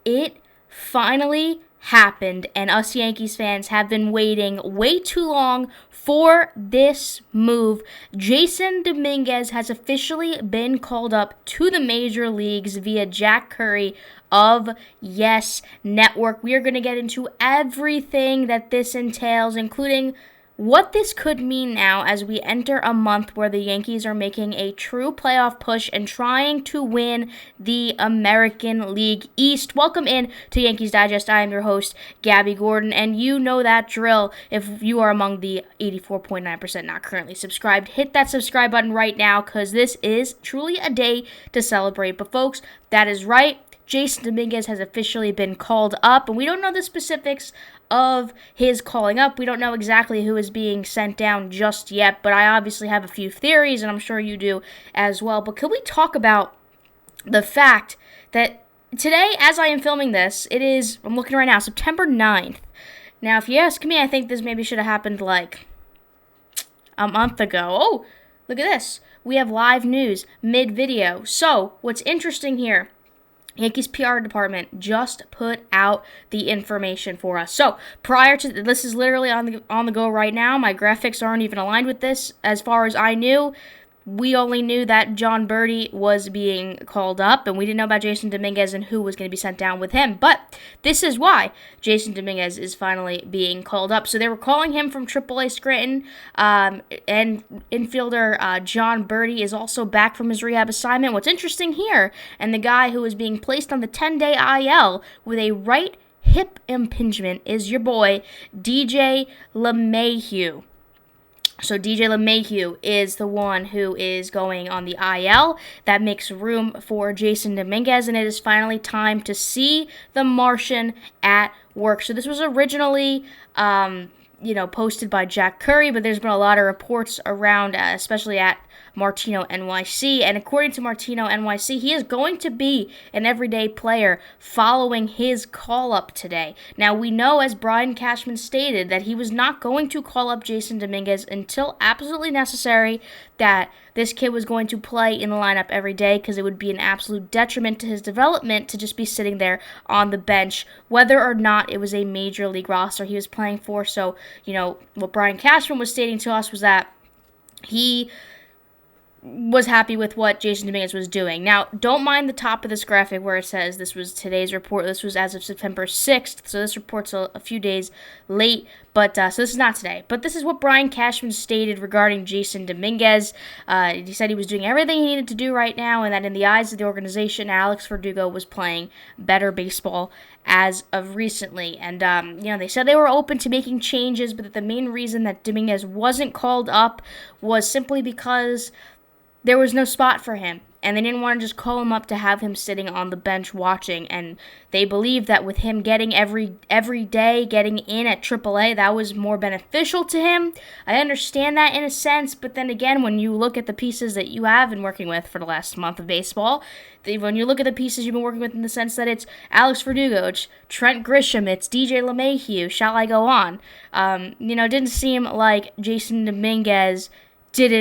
it finally happened, and us Yankees fans have been waiting way too long for this move. Jasson Dominguez has officially been called up to the major leagues via Jack Curry of Yes Network. We are going to get into everything that this entails, including what this could mean now as we enter a month where the Yankees are making a true playoff push and trying to win the American League East. Welcome in to Yankees Digest. I am your host, Gabby Gordon, and you know that drill. If you are among the 84.9% not currently subscribed, hit that subscribe button right now because this is truly a day to celebrate. But folks, that is right. Jasson Dominguez has officially been called up, and we don't know the specifics of his calling up. We don't know exactly who is being sent down just yet, but I obviously have a few theories, and I'm sure you do as well. But can we talk about the fact that today, as I am filming this, I'm looking right now, September 9th. Now, if you ask me, I think this maybe should have happened like a month ago. Oh, look at this. We have live news mid-video. So, what's interesting here, Yankees PR department just put out the information for us. So prior to this is literally on the go right now. My graphics aren't even aligned with this. As far as I knew, we only knew that Jon Berti was being called up, and we didn't know about Jasson Dominguez and who was going to be sent down with him. But this is why Jasson Dominguez is finally being called up. So they were calling him from AAA Scranton, and infielder Jon Berti is also back from his rehab assignment. What's interesting here, and the guy who is being placed on the 10-day IL with a right hip impingement is your boy, DJ LeMahieu. So DJ LeMahieu is the one who is going on the IL. That makes room for Jasson Dominguez, and it is finally time to see the Martian at work. So this was originally posted by Jack Curry, but there's been a lot of reports around, especially at Martino NYC, and according to Martino NYC, he is going to be an everyday player following his call-up today. Now, we know, as Brian Cashman stated, that he was not going to call up Jasson Dominguez until absolutely necessary, that this kid was going to play in the lineup every day because it would be an absolute detriment to his development to just be sitting there on the bench, whether or not it was a major league roster he was playing for. So, what Brian Cashman was stating to us was that he was happy with what Jasson Dominguez was doing. Now, don't mind the top of this graphic where it says this was today's report. This was as of September 6th, so this report's a few days late, but so this is not today. But this is what Brian Cashman stated regarding Jasson Dominguez. He said he was doing everything he needed to do right now, and that in the eyes of the organization, Alex Verdugo was playing better baseball as of recently. And, they said they were open to making changes, but that the main reason that Dominguez wasn't called up was simply because there was no spot for him, and they didn't want to just call him up to have him sitting on the bench watching, and they believed that with him getting every day, getting in at AAA, that was more beneficial to him. I understand that in a sense, but then again, when you look at the pieces that you have been working with for the last month of baseball, when you look at the pieces you've been working with in the sense that it's Alex Verdugo, it's Trent Grisham, it's DJ LeMahieu, shall I go on? It didn't seem like Jasson Dominguez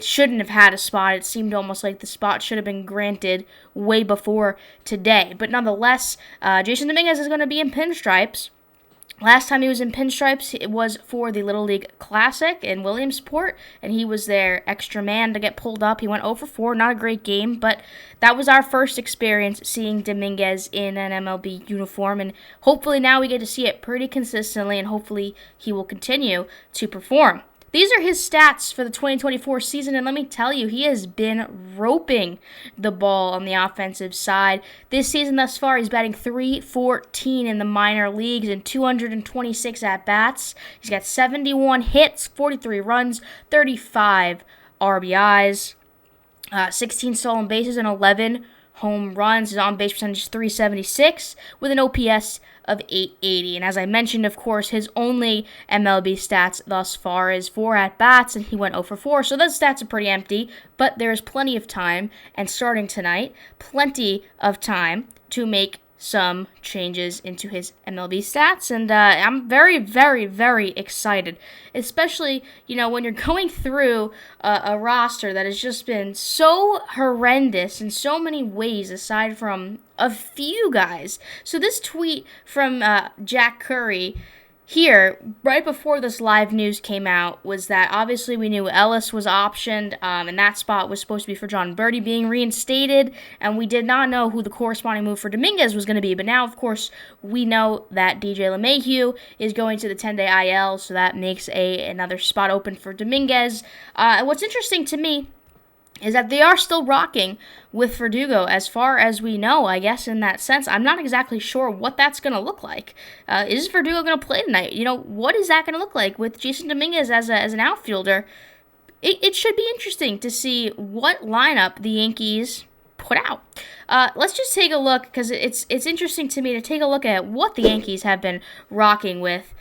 shouldn't have had a spot. It seemed almost like the spot should have been granted way before today. But nonetheless, Jasson Dominguez is going to be in pinstripes. Last time he was in pinstripes, it was for the Little League Classic in Williamsport, and he was their extra man to get pulled up. He went 0 for 4, not a great game, but that was our first experience seeing Dominguez in an MLB uniform, and hopefully now we get to see it pretty consistently, and hopefully he will continue to perform. These are his stats for the 2024 season, and let me tell you, he has been roping the ball on the offensive side. This season thus far, he's batting .314 in the minor leagues and 226 at-bats. He's got 71 hits, 43 runs, 35 RBIs, 16 stolen bases, and 11 home runs. His on-base percentage is .376 with an OPS of .880. And as I mentioned, of course, his only MLB stats thus far is 4 at-bats, and he went 0 for 4. So those stats are pretty empty, but there's plenty of time, and starting tonight, plenty of time to make some changes into his MLB stats, and I'm very, very, very excited, especially, when you're going through a roster that has just been so horrendous in so many ways, aside from a few guys. So this tweet from Jack Curry here, right before this live news came out, was that obviously we knew Ellis was optioned, and that spot was supposed to be for John Birdie being reinstated, and we did not know who the corresponding move for Dominguez was going to be. But now, of course, we know that DJ LeMahieu is going to the 10-day IL, so that makes another spot open for Dominguez. What's interesting to me is that they are still rocking with Verdugo, as far as we know, I guess, in that sense. I'm not exactly sure what that's going to look like. Is Verdugo going to play tonight? What is that going to look like with Jasson Dominguez as an outfielder? It should be interesting to see what lineup the Yankees put out. Let's just take a look, because it's interesting to me to take a look at what the Yankees have been rocking with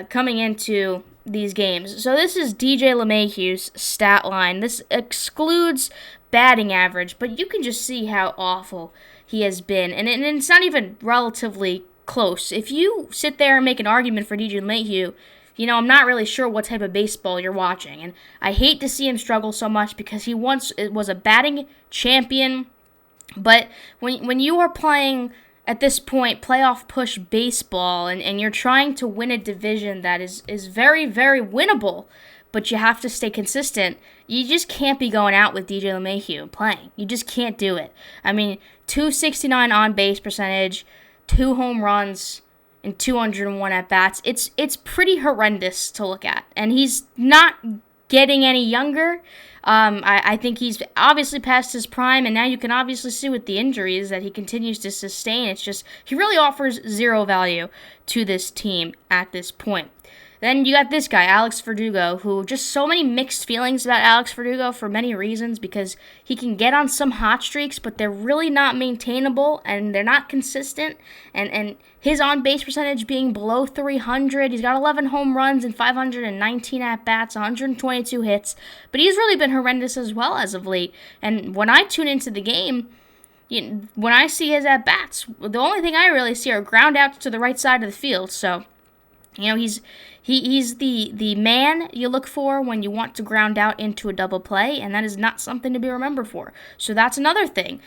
coming into these games. So this is DJ LeMahieu's stat line. This excludes batting average, but you can just see how awful he has been. And it's not even relatively close. If you sit there and make an argument for DJ LeMahieu, I'm not really sure what type of baseball you're watching. And I hate to see him struggle so much, because he once was a batting champion. But when you are playing, at this point, playoff push baseball, and you're trying to win a division that is very, very winnable, but you have to stay consistent, you just can't be going out with DJ LeMahieu playing. You just can't do it. I mean, 269 on-base percentage, 2 home runs, and 201 at-bats. It's pretty horrendous to look at, and he's not getting any younger. I think he's obviously past his prime, and now you can obviously see with the injuries that he continues to sustain. It's just, he really offers zero value to this team at this point. Then you got this guy, Alex Verdugo, who just so many mixed feelings about Alex Verdugo for many reasons, because he can get on some hot streaks, but they're really not maintainable, and they're not consistent, and his on-base percentage being below 300, he's got 11 home runs and 519 at-bats, 122 hits, but he's really been horrendous as well as of late, and when I tune into the game, when I see his at-bats, the only thing I really see are ground outs to the right side of the field, so he's the man you look for when you want to ground out into a double play, and that is not something to be remembered for. So that's another thing.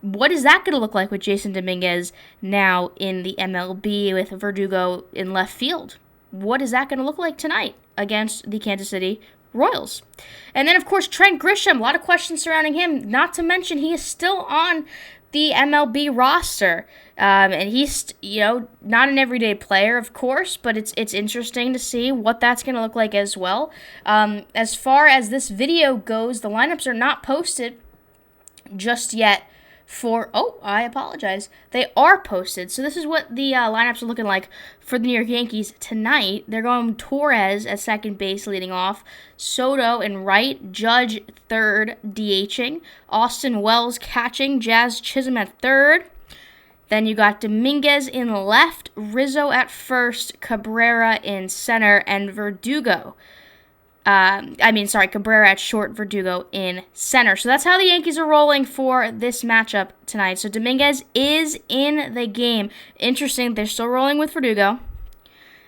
What is that going to look like with Jasson Dominguez now in the MLB with Verdugo in left field? What is that going to look like tonight against the Kansas City Royals? And then, of course, Trent Grisham, a lot of questions surrounding him, not to mention he is still on the MLB roster, and he's not an everyday player, of course, but it's interesting to see what that's going to look like as well. As far as this video goes, the lineups are not posted just yet. I apologize. They are posted. So this is what the lineups are looking like for the New York Yankees tonight. They're going Torres at second base leading off, Soto in right, Judge third DHing, Austin Wells catching, Jazz Chisholm at third. Then you got Dominguez in left, Rizzo at first, Cabrera in center, and Cabrera at short, Verdugo in center. So that's how the Yankees are rolling for this matchup tonight. So Dominguez is in the game. Interesting, they're still rolling with Verdugo,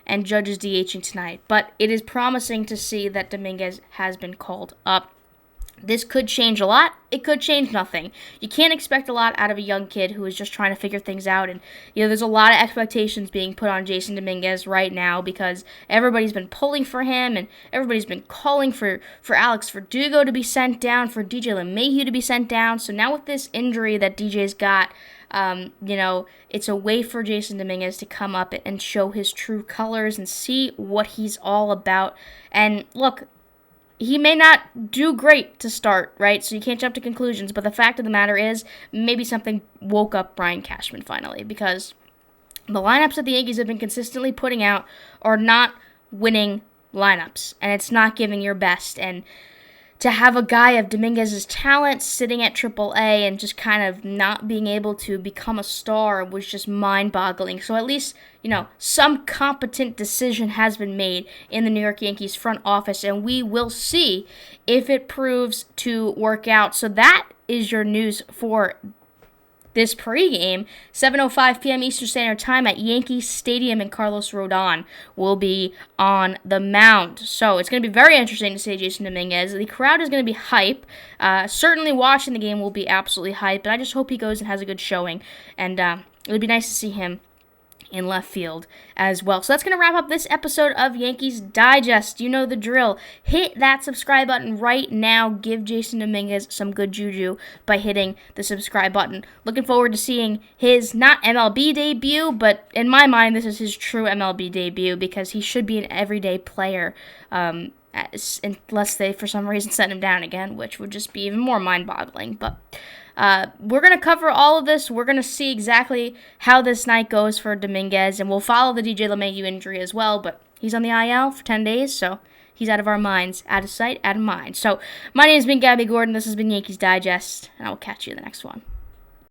and Judge is DHing tonight. But it is promising to see that Dominguez has been called up. This could change a lot. It could change nothing. You can't expect a lot out of a young kid who is just trying to figure things out. And, there's a lot of expectations being put on Jasson Dominguez right now, because everybody's been pulling for him, and everybody's been calling for Alex Verdugo to be sent down, for DJ LeMahieu to be sent down. So now with this injury that DJ's got, it's a way for Jasson Dominguez to come up and show his true colors and see what he's all about. And look, he may not do great to start, right? So you can't jump to conclusions. But the fact of the matter is, maybe something woke up Brian Cashman finally, because the lineups that the Yankees have been consistently putting out are not winning lineups, and it's not giving your best. And to have a guy of Dominguez's talent sitting at AAA and just kind of not being able to become a star was just mind-boggling. So at least, some competent decision has been made in the New York Yankees front office, and we will see if it proves to work out. So that is your news for this pregame, 7:05 p.m. Eastern Standard Time at Yankees Stadium, and Carlos Rodon will be on the mound. So it's going to be very interesting to see Jasson Dominguez. The crowd is going to be hype. Certainly watching the game will be absolutely hype, but I just hope he goes and has a good showing, and it would be nice to see him in left field as well. So that's going to wrap up this episode of Yankees Digest. You know the drill. Hit that subscribe button right now. Give Jasson Dominguez some good juju by hitting the subscribe button. Looking forward to seeing his not MLB debut, but in my mind, this is his true MLB debut because he should be an everyday player. Unless they, for some reason, send him down again, which would just be even more mind-boggling. But we're going to cover all of this. We're going to see exactly how this night goes for Dominguez, and we'll follow the DJ LeMahieu injury as well, but he's on the IL for 10 days, so he's out of our minds, out of sight, out of mind. So my name has been Gabby Gordon. This has been Yankees Digest, and I will catch you in the next one.